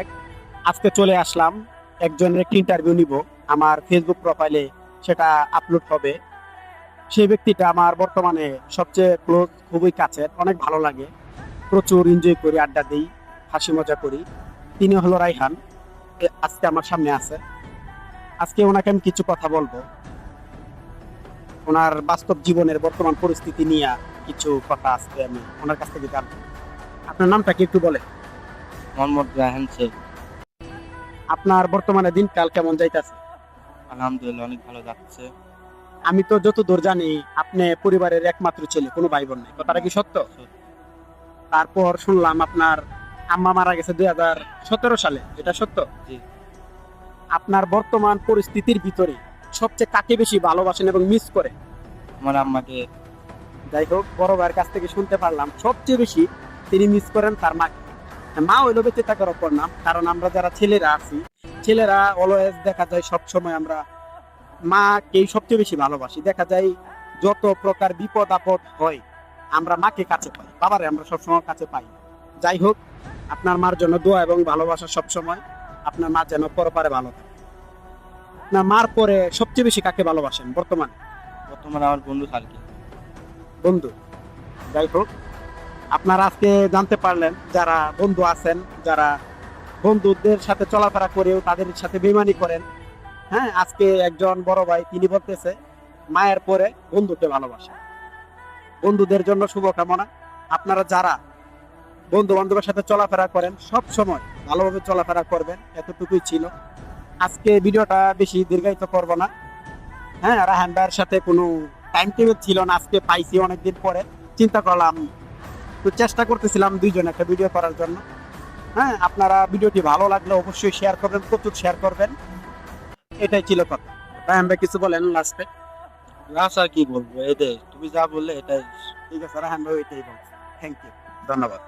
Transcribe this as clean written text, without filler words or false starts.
অনেক। আজকে চলে আসলাম, একজনের একটি ইন্টারভিউ নিব। আমার ফেসবুক প্রোফাইলে সেটা আপলোড হবে। সেই ব্যক্তিটা আমার বর্তমানে সবচেয়ে ক্লোজ, খুবই কাছের, অনেক ভালো লাগে, প্রচুর এনজয় করি, আড্ডা দিই, হাসি মজা করি। তিনি হলো রাইহান। আজকে আমার সামনে আছে। আজকে ওনাকে আমি কিছু কথা বলবো, ওনার বাস্তব জীবনের বর্তমান পরিস্থিতি নিয়ে কিছু কথা আজকে আমি ওনার কাছ থেকে জানবো। আপনার নামটা কি একটু বলে? মোহাম্মদ রায়হান শেখ। আপনার বর্তমানে দিনকাল কেমন যাইতেছে? আলহামদুলিল্লাহ, অনেক ভালো যাচ্ছে। আমি তো যতদূর জানি আপনি পরিবারের একমাত্র ছেলে, কোনো ভাই বোন নেই, কথাটা কি সত্য? তারপর শুনলাম আপনার আম্মা মারা গেছে 2017 সালে, এটা সত্য? জি। আপনার বর্তমান পরিস্থিতির ভিতরে সবচেয়ে কাকে বেশি ভালোবাসেন এবং মিস করেন? আমার আম্মাকে। যাই হোক, বড় ভাইয়ের কাছ থেকে শুনতে পারলাম সবচেয়ে বেশি তিনি মিস করেন তার মাকে। মা হইলো বেঁচে থাকার অপর নাম, কারণ আমরা যারা ছেলেরা আছি, ছেলেরা অলওয়েজ দেখা যায় সব সময় আমরা মাকেই সবচেয়ে বেশি ভালোবাসি। দেখা যায় যত প্রকার বিপদ আপদ হয় আমরা মাকে কাছে পাই, বাবারে আমরা সবসময় কাছে পাই। যাই হোক, আপনার মার জন্য দোয়া এবং ভালোবাসা সবসময়। আপনার মা যেন পরপারে ভালো থাকে। আপনার মার পরে সবচেয়ে বেশি কাকে ভালোবাসেন বর্তমানে? বর্তমানে আমার বন্ধু সার্কেল। বন্ধু। যাই হোক, আপনারা আজকে জানতে পারলেন যারা বন্ধু আছেন, যারা বন্ধুদের সাথে চলাফেরা করেও তাদের সাথে বেইমানি করেন। হ্যাঁ, আজকে একজন বড় ভাই তিনি বলতেছে মায়ের পরে বন্ধুকে ভালোবাসে। বন্ধুদের জন্য শুভকামনা। আপনারা যারা বন্ধু বান্ধবের সাথে চলাফেরা করেন সব সময় ভালোভাবে চলাফেরা করবেন, এতটুকুই ছিল। আজকে ভিডিওটা বেশি দীর্ঘায়িত করব না। হ্যাঁ, রাহান ভাইয়ের সাথে কোনো টাইম টেবিল ছিল না, আজকে পাইছি অনেকদিন পরে। চিন্তা করলাম, তো চেষ্টা করতেছিলাম দুইজন একটা ভিডিও করার জন্য। হ্যাঁ, আপনারা ভিডিওটি ভালো লাগলে অবশ্যই শেয়ার করবেন, প্রচুর শেয়ার করবেন। এটাই ছিল কথা। রাহান ভাই কিছু বলেন লাস্টে? লাস্ট আর কি বলবো, এটাই তুমি যা বললে এটাই। ঠিক আছে, রাহান ভাই এটাই বলছি। থ্যাংক ইউ, ধন্যবাদ।